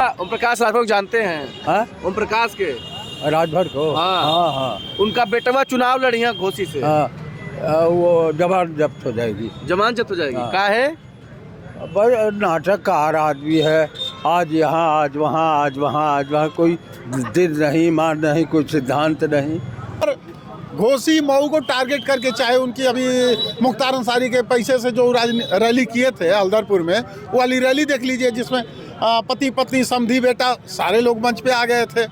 ओम प्रकाश राजभर को जानते हैं? हाँ? ओम प्रकाश के राजभर को हाँ। हाँ हाँ उनका बेटवा चुनाव लड़ी है घोसी से। हाँ। वो जबान जब्त हो जाएगी। जमानत जब्त हो जाएगी। हाँ। का है बस नाटककार आदमी है, आज यहाँ आज वहाँ आज वहाँ आज वहाँ, कोई दिन नहीं मान नहीं, कोई सिद्धांत नहीं। घोसी मऊ को टारगेट करके, चाहे उनकी अभी मुख्तार अंसारी के पैसे से जो रैली किए थे हल्दरपुर में, वो वाली रैली देख लीजिए जिसमें पति पत्नी समधी बेटा सारे लोग मंच पे आ गए थे,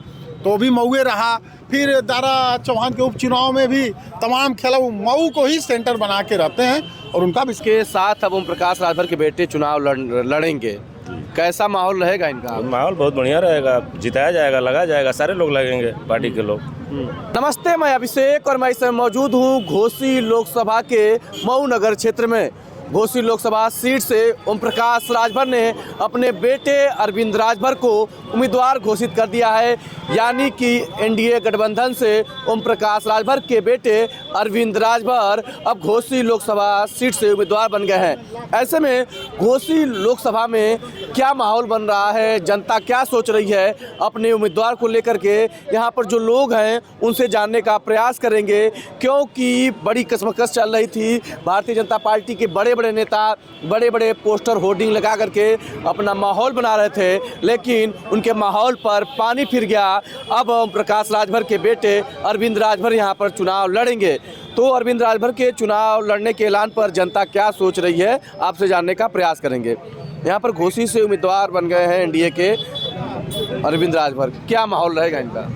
तो भी मऊए रहा। फिर दारा चौहान के उपचुनाव में भी तमाम खिलाड़ी मऊ को ही सेंटर बना के रहते हैं और उनका भी। इसके साथ अब ओम प्रकाश राजभर के बेटे चुनाव लड़ेंगे, कैसा माहौल रहेगा इनका? माहौल बहुत बढ़िया रहेगा, जिताया जाएगा, लगा जाएगा, सारे लोग लगेंगे पार्टी के लोग। नमस्ते, मैं अभिषेक और मैं इस समय मौजूद हूँ घोसी लोकसभा के मऊ नगर क्षेत्र में। घोसी लोकसभा सीट से ओम प्रकाश राजभर ने अपने बेटे अरविंद राजभर को उम्मीदवार घोषित कर दिया है, यानी कि एनडीए गठबंधन से ओम प्रकाश राजभर के बेटे अरविंद राजभर अब घोसी लोकसभा सीट से उम्मीदवार बन गए हैं। ऐसे में घोसी लोकसभा में क्या माहौल बन रहा है, जनता क्या सोच रही है अपने उम्मीदवार को लेकर के, यहाँ पर जो लोग हैं उनसे जानने का प्रयास करेंगे, क्योंकि बड़ी कसमकस चल रही थी। भारतीय जनता पार्टी के बड़े बड़े नेता बड़े बड़े पोस्टर होर्डिंग लगा करके अपना माहौल बना रहे थे, लेकिन उनके माहौल पर पानी फिर गया। अब ओम प्रकाश राजभर के बेटे अरविंद राजभर यहाँ पर चुनाव लड़ेंगे, तो अरविंद राजभर के चुनाव लड़ने के ऐलान पर जनता क्या सोच रही है आपसे जानने का प्रयास करेंगे। यहाँ पर घोसी से उम्मीदवार बन गए हैं एनडीए के अरविंद राजभर, क्या माहौल रहेगा इनका?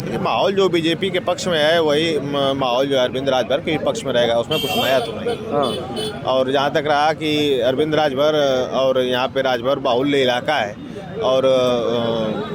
ये माहौल जो बीजेपी के पक्ष में है वही माहौल जो अरविंद राजभर के पक्ष में रहेगा, उसमें कुछ नया तो नहीं। हाँ। और जहाँ तक रहा कि अरविंद राजभर और यहाँ पे राजभर बाहुल्य इलाका है और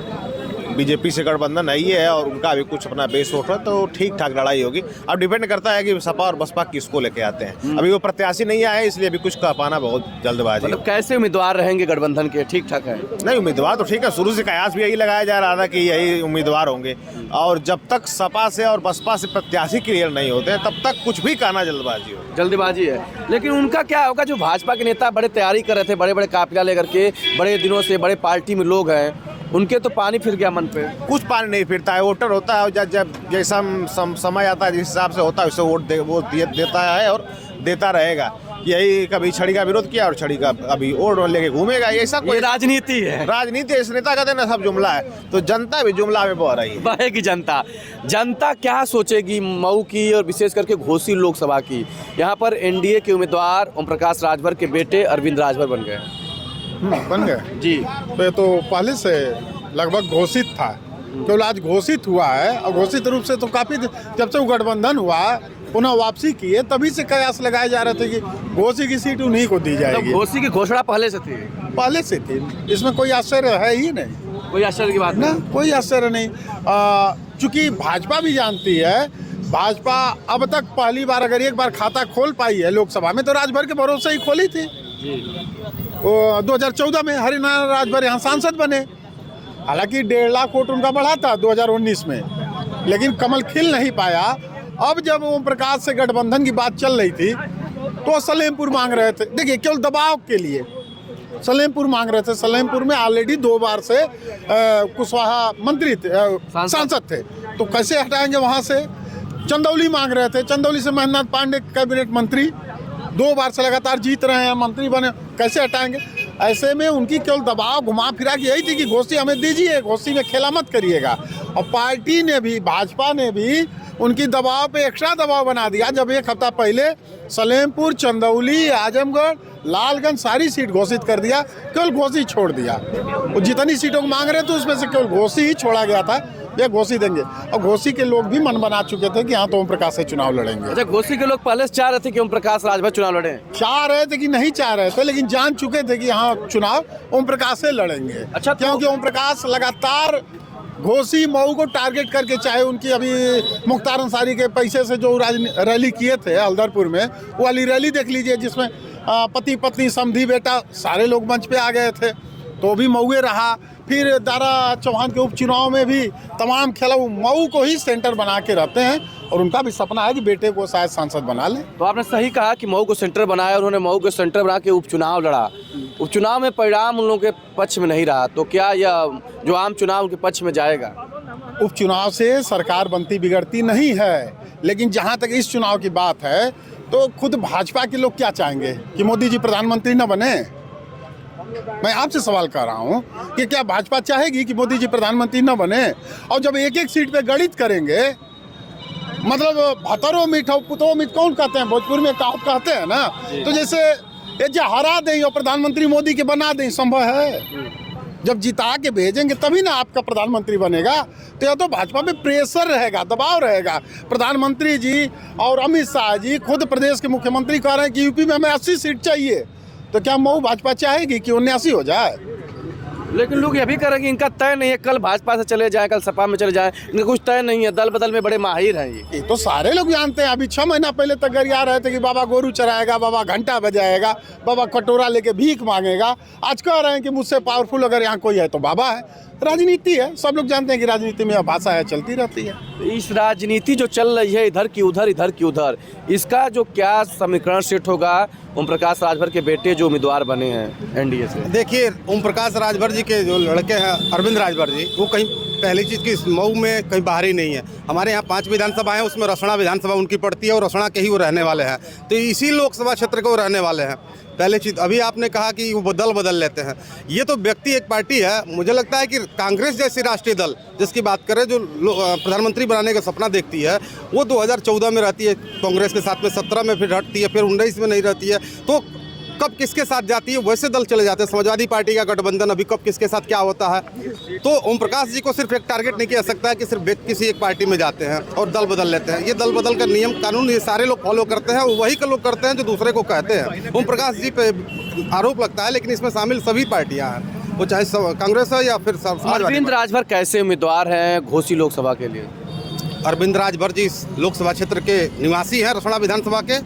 बीजेपी से गठबंधन नहीं है और उनका अभी कुछ अपना बेस वोट है, तो ठीक ठाक लड़ाई होगी। अब डिपेंड करता है कि सपा और बसपा किसको लेके आते हैं। अभी वो प्रत्याशी नहीं आए, इसलिए अभी कुछ कह पाना बहुत जल्दबाजी। मतलब कैसे उम्मीदवार रहेंगे गठबंधन के? ठीक ठाक है? नहीं, उम्मीदवार तो ठीक है, शुरू से कयास भी यही लगाया जा रहा था कि यही उम्मीदवार होंगे, और जब तक सपा से और बसपा से प्रत्याशी क्लियर नहीं होते हैं तब तक कुछ भी कहना जल्दबाजी है। लेकिन उनका क्या होगा, जो भाजपा के नेता बड़े तैयारी कर रहे थे, बड़े बड़े काफिला लेकर के, बड़े दिनों से बड़े पार्टी में लोग हैं, उनके तो पानी फिर गया मन पे। कुछ पानी नहीं फिरता है, वोटर होता है, जब जैसा समय आता है जिस हिसाब से होता है वैसे वोट देता है और देता रहेगा। यही कभी छड़ी का विरोध किया और छड़ी का अभी वोट लेके घूमेगा, ऐसा कोई राजनीति है। राजनीति इस नेता का देना सब जुमला है, तो जनता भी जुमला में बह रही है। बहेगी जनता क्या सोचेगी मऊ की और विशेष करके घोसी लोकसभा की? यहाँ पर एनडीए के उम्मीदवार ओम प्रकाश राजभर के बेटे अरविंद राजभर बन गए। बन गए जी। तो ये तो पहले से लगभग घोषित था, केवल आज घोषित हुआ है। और घोषित रूप से तो काफी जब से वो गठबंधन हुआ पुनः वापसी किए तभी से कयास लगाए जा रहे थे कि घोसी की सीट उन्हीं को दी जाएगी। तो घोसी की घोषणा पहले से थी, इसमें कोई आश्चर्य है ही नहीं, कोई आश्चर्य की बात ना, कोई आश्चर्य नहीं। चूंकि भाजपा भी जानती है, भाजपा अब तक पहली बार अगर एक बार खाता खोल पाई है लोकसभा में तो राजभर के भरोसे ही खोली थी। वो 2014 में हरिनारायण राजभर यहाँ सांसद बने, हालांकि 1.5 लाख वोट उनका बढ़ा था 2019 में, लेकिन कमल खिल नहीं पाया। अब जब ओम प्रकाश से गठबंधन की बात चल रही थी तो सलेमपुर मांग रहे थे, देखिए केवल दबाव के लिए सलेमपुर मांग रहे थे। सलेमपुर में ऑलरेडी 2 बार से कुशवाहा मंत्री थे, सांसद थे, तो कैसे हटाएंगे वहाँ से? चंदौली मांग रहे थे, चंदौली से महेंद्र नाथ पांडे कैबिनेट मंत्री 2 बार से लगातार जीत रहे हैं, मंत्री बने, कैसे हटाएंगे? ऐसे में उनकी केवल दबाव घुमा फिरा के यही थी कि घोसी हमें दीजिए, घोसी में खेला मत करिएगा। और पार्टी ने भी, भाजपा ने भी उनकी दबाव पे एक्स्ट्रा दबाव बना दिया। जब 1 हफ्ता पहले सलेमपुर, चंदौली, आजमगढ़, लालगंज सारी सीट घोषित कर दिया, केवल घोसी छोड़ दिया। वो जितनी सीटों को मांग रहे थे उसमें से केवल घोसी ही छोड़ा गया था, ये घोसी देंगे। और घोसी के लोग भी मन बना चुके थे कि हाँ तो ओम प्रकाश से चुनाव लड़ेंगे। अच्छा, घोसी के लोग पहले से चाह रहे थे कि ओम प्रकाश राजभर चुनाव लड़े? चाह रहे थे कि नहीं चाह रहे थे, लेकिन जान चुके थे कि हाँ चुनाव ओम प्रकाश से लड़ेंगे। अच्छा, क्योंकि ओम प्रकाश लगातार घोसी मऊ को टारगेट करके, चाहे उनकी अभी मुख्तार अंसारी के पैसे से जो रैली किए थे हल्दरपुर में, वो वाली रैली देख लीजिए जिसमें पति पत्नी समधी बेटा सारे लोग मंच पे आ गए थे, तो भी मऊए रहा। फिर दारा चौहान के उपचुनाव में भी तमाम खेला वो मऊ को ही सेंटर बना के रहते हैं और उनका भी सपना है कि बेटे को शायद सांसद बना ले। तो आपने सही कहा कि मऊ को सेंटर बनाया, उन्होंने मऊ को सेंटर बना के उपचुनाव लड़ा। उपचुनाव में परिणाम उन लोगों के पक्ष में नहीं रहा, तो क्या यह जो आम चुनाव उनके पक्ष में जाएगा? उपचुनाव से सरकार बनती बिगड़ती नहीं है, लेकिन जहाँ तक इस चुनाव की बात है तो खुद भाजपा के लोग क्या चाहेंगे कि मोदी जी प्रधानमंत्री न बने? मैं आपसे सवाल कर रहा हूँ कि क्या भाजपा चाहेगी कि मोदी जी प्रधानमंत्री न बने? और जब एक एक सीट पे गणित करेंगे, मतलब भतरो मीठ पुतो मीठ कौन कहते हैं, भोजपुर में कहावत कहते हैं ना, तो जैसे ये जो हरा दें और प्रधानमंत्री मोदी के बना दें, संभव है? जब जिता के भेजेंगे तभी ना आपका प्रधानमंत्री बनेगा। तो या तो भाजपा में प्रेशर रहेगा, दबाव रहेगा। प्रधानमंत्री जी और अमित शाह जी खुद प्रदेश के मुख्यमंत्री कह रहे हैं कि यूपी में हमें 80 सीट चाहिए, तो क्या मऊ भाजपा चाहेगी कि 79 हो जाए? लेकिन लोग ये भी कह रहे हैं कि इनका तय नहीं है, कल भाजपा से चले जाएं, कल सपा में चले जाएं, इनका कुछ तय नहीं है, दल बदल में बड़े माहिर हैं ये तो सारे लोग जानते हैं। अभी 6 महीना पहले तक गरिया रहे थे कि बाबा गोरू चराएगा, बाबा घंटा बजाएगा, बाबा कटोरा लेके भीख मांगेगा। आज कह रहे हैं कि मुझसे पावरफुल अगर यहाँ कोई है तो बाबा है। राजनीति है, सब लोग जानते हैं कि राजनीति में भाषा है, चलती रहती है। इस राजनीति जो चल रही है इधर की उधर, इधर की उधर, इसका जो क्या समीकरण सेट होगा ओम प्रकाश राजभर के बेटे जो उम्मीदवार बने हैं एनडीए से? देखिए, ओम प्रकाश राजभर जी के जो लड़के हैं अरविंद राजभर जी, वो कहीं पहली चीज़ की मऊ में कहीं बाहर ही नहीं है। हमारे यहाँ 5 विधानसभा हैं, उसमें रसोड़ा विधानसभा उनकी पड़ती है और रसोड़ा के ही वो रहने वाले हैं, तो इसी लोकसभा क्षेत्र के वो रहने वाले हैं। पहले चीज़, अभी आपने कहा कि वो दल बदल लेते हैं, ये तो व्यक्ति एक पार्टी है। मुझे लगता है कि कांग्रेस जैसी राष्ट्रीय दल जिसकी बात करें, जो प्रधानमंत्री बनाने का सपना देखती है, वो 2014 में रहती है कांग्रेस के साथ में, 17 में फिर हटती है, फिर 19 में नहीं रहती है, तो कब किसके साथ जाती है वैसे दल चले जाते हैं। समाजवादी पार्टी का गठबंधन अभी कब किसके साथ क्या होता है, तो ओम प्रकाश जी को सिर्फ एक टारगेट नहीं किया सकता है कि सिर्फ किसी एक पार्टी में जाते हैं और दल बदल लेते हैं। ये दल बदल का नियम कानून ये सारे लोग फॉलो करते हैं, वही के लोग करते हैं जो दूसरे को कहते हैं। ओम प्रकाश जी पे आरोप लगता है, लेकिन इसमें शामिल सभी पार्टियाँ हैं, वो चाहे कांग्रेस है या फिर समाजवादी। अरविंद राजभर कैसे उम्मीदवार हैं घोसी लोकसभा के लिए? अरविंद राजभर जी लोकसभा क्षेत्र के निवासी हैं, रसोड़ा विधानसभा के,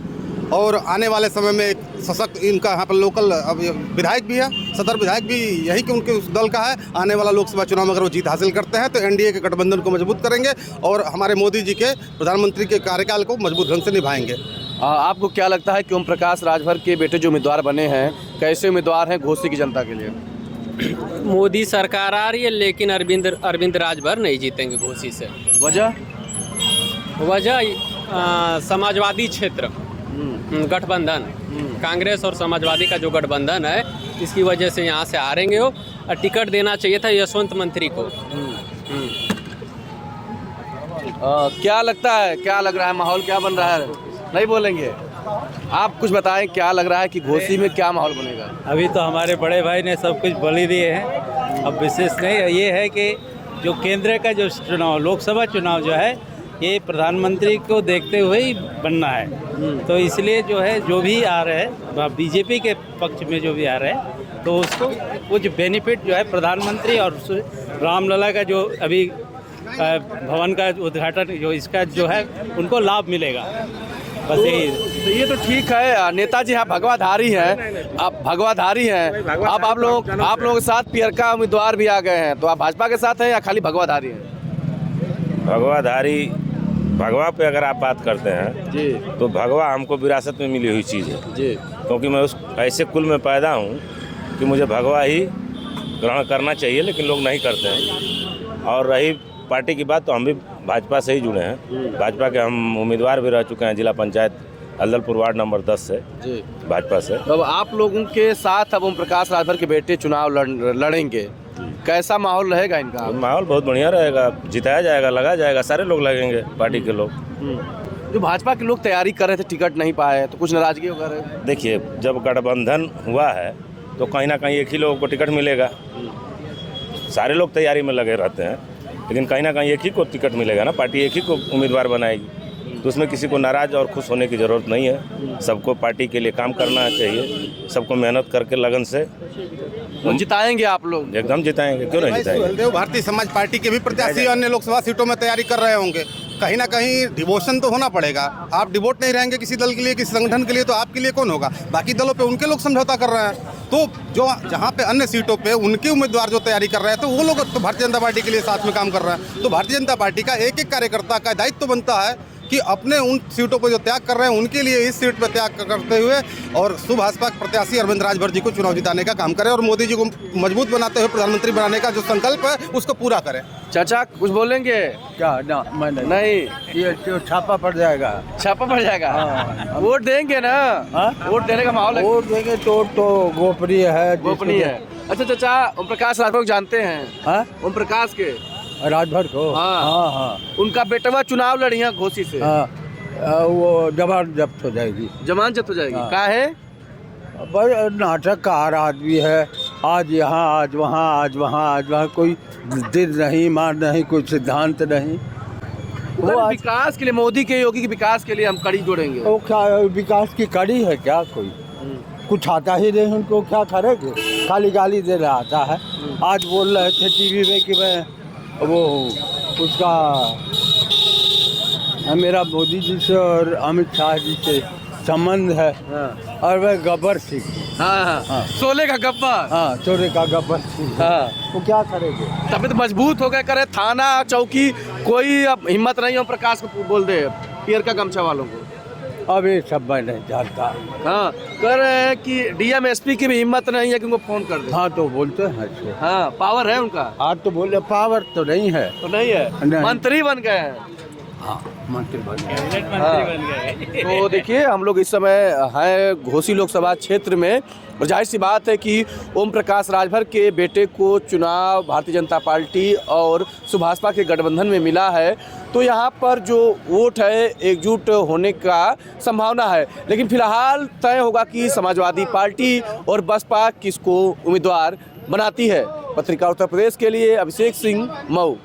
और आने वाले समय में एक सशक्त इनका यहाँ पर लोकल विधायक भी है, सदर विधायक भी यही कि उनके उस दल का है। आने वाला लोकसभा चुनाव में अगर वो जीत हासिल करते हैं तो एनडीए के गठबंधन को मजबूत करेंगे और हमारे मोदी जी के प्रधानमंत्री के कार्यकाल को मजबूत ढंग से निभाएंगे। आपको क्या लगता है कि ओम प्रकाश राजभर के बेटे जो उम्मीदवार बने हैं कैसे उम्मीदवार हैं घोसी की जनता के लिए? मोदी सरकार आ रही है, लेकिन अरविंद राजभर नहीं जीतेंगे घोसी से। वजह समाजवादी क्षेत्र गठबंधन, कांग्रेस और समाजवादी का जो गठबंधन है, इसकी वजह से यहाँ से हारेंगे वो। और टिकट देना चाहिए था यशवंत मंत्री को। क्या लगता है, क्या लग रहा है, माहौल क्या बन रहा है? नहीं बोलेंगे, आप कुछ बताएं, क्या लग रहा है कि घोसी में क्या माहौल बनेगा? अभी तो हमारे बड़े भाई ने सब कुछ बोल ही दिए हैं, अब विशेष नहीं। ये है कि जो केंद्र का जो चुनाव, लोकसभा चुनाव जो है, ये प्रधानमंत्री को देखते हुए ही बनना है, तो इसलिए जो है जो भी आ रहे हैं बीजेपी के पक्ष में जो भी आ रहे हैं, तो उसको कुछ बेनिफिट जो है प्रधानमंत्री और रामलला का जो अभी भवन का उद्घाटन जो इसका जो है उनको लाभ मिलेगा, बस यही। तो ये तो ठीक है, नेताजी यहाँ भगवाधारी हैं, आप भगवाधारी हैं, अब आप लोगों के साथ पियरका उम्मीदवार भी आ गए हैं, तो आप भाजपा के साथ हैं या खाली भगवाधारी हैं? भगवा पे अगर आप बात करते हैं जी, तो भगवा हमको विरासत में मिली हुई चीज़ है जी, क्योंकि मैं उस ऐसे कुल में पैदा हूँ कि मुझे भगवा ही ग्रहण करना चाहिए, लेकिन लोग नहीं करते हैं। और रही पार्टी की बात, तो हम भी भाजपा से ही जुड़े हैं। भाजपा के हम उम्मीदवार भी रह चुके हैं जिला पंचायत अल्दलपुर वार्ड नंबर 10 से जी, भाजपा से। अब आप लोगों के साथ अब ओम प्रकाश राजभर के बेटे चुनाव लड़ेंगे, कैसा माहौल रहेगा इनका? माहौल बहुत बढ़िया रहेगा, जिताया जाएगा, लगा जाएगा, सारे लोग लगेंगे पार्टी के लोग। जो भाजपा के लोग तैयारी कर रहे थे, टिकट नहीं पाए, तो कुछ नाराजगी वगैरह? देखिए, जब गठबंधन हुआ है तो कहीं ना कहीं एक ही लोगों को टिकट मिलेगा। सारे लोग तैयारी में लगे रहते हैं, लेकिन कहीं ना कहीं एक ही को टिकट मिलेगा ना, पार्टी एक ही को उम्मीदवार बनाएगी, तो उसमें किसी को नाराज और खुश होने की ज़रूरत नहीं है। सबको पार्टी के लिए काम करना चाहिए, सबको मेहनत करके लगन से जिताएंगे आप लोग? एकदम जिताएंगे, क्यों नहीं जिताएंगे। भारतीय समाज पार्टी के भी प्रत्याशी अन्य लोकसभा सीटों में तैयारी कर रहे होंगे, कहीं ना कहीं डिवोशन तो होना पड़ेगा। आप डिवोट नहीं रहेंगे किसी दल के लिए, किसी संगठन के लिए, तो आपके लिए कौन होगा? बाकी दलों पे उनके लोग समझौता कर रहे हैं, तो जो जहाँ पे अन्य सीटों पे उनके उम्मीदवार जो तैयारी कर रहे हैं तो वो लोग तो भारतीय जनता पार्टी के लिए साथ में काम कर रहे हैं। तो भारतीय जनता पार्टी का एक एक कार्यकर्ता का दायित्व तो बनता है कि अपने उन सीटों पर जो त्याग कर रहे हैं उनके लिए इस सीट पर त्याग करते हुए और सुभाषपा प्रत्याशी अरविंद राजभर जी को चुनाव जिताने का काम करें और मोदी जी को मजबूत बनाते हुए प्रधानमंत्री बनाने का जो संकल्प है उसको पूरा करें। चाचा कुछ बोलेंगे? क्या ना मैं नहीं, ये तो छापा पड़ जाएगा। छापा पड़ जाएगा। हाँ। वोट देंगे ना? हाँ? वोट देने का माहौल है? वोट देंगे तो गोपनीय है। गोपनीय है। अच्छा चाचा, ओम प्रकाश राजभर को जानते हैं? हाँ? ओम प्रकाश के राजभर को? हाँ। हाँ हाँ। उनका बेटवा चुनाव लड़ी है घोसी से। हाँ, वो जबान जब्त हो जाएगी। जमान जब्त हो जाएगी। हाँ। का है? बस नाटककार आदमी है, आज यहाँ आज वहाँ, आज वहाँ आज वहाँ, कोई दिन नहीं मान नहीं, कोई सिद्धांत नहीं। वो आज विकास के लिए, मोदी के योगी के विकास के लिए हम कड़ी जोड़ेंगे। वो क्या विकास की कड़ी है क्या? कोई कुछ आता ही नहीं उनको, क्या करेंगे? खाली गाली देना आता है। आज बोल रहे थे टीवी में कि मैं वो उसका मेरा मोदी जी से और अमित शाह जी से संबंध है। हाँ। और वह गब्बर सिंह। हाँ हाँ, सोले का गब्बर। हाँ, चोरे का गब्बर सिंह। हाँ, वो क्या करेंगे? तभी तो मजबूत हो गए। करे थाना चौकी, कोई अब हिम्मत नहीं हो प्रकाश को बोल दे पियर का गमछा वालों को। अब ये सब मैं नहीं जानता। हाँ, कह रहे हैं कि डीएम एसपी की भी हिम्मत नहीं है कि उनको फोन कर दे। हाँ तो बोलते हैं ऐसे। हाँ, पावर है उनका? आज तो बोले पावर तो नहीं है। तो नहीं है, नहीं। मंत्री बन गए हैं। हाँ, मंत्री बन गए। तो देखिए, हम लोग इस समय हैं घोसी लोकसभा क्षेत्र में और जाहिर सी बात है कि ओम प्रकाश राजभर के बेटे को चुनाव भारतीय जनता पार्टी और सुभाषपा के गठबंधन में मिला है, तो यहाँ पर जो वोट है एकजुट होने का संभावना है। लेकिन फिलहाल तय होगा कि समाजवादी पार्टी और बसपा किसको उम्मीदवार बनाती है। पत्रिका उत्तर प्रदेश के लिए अभिषेक सिंह, मऊ।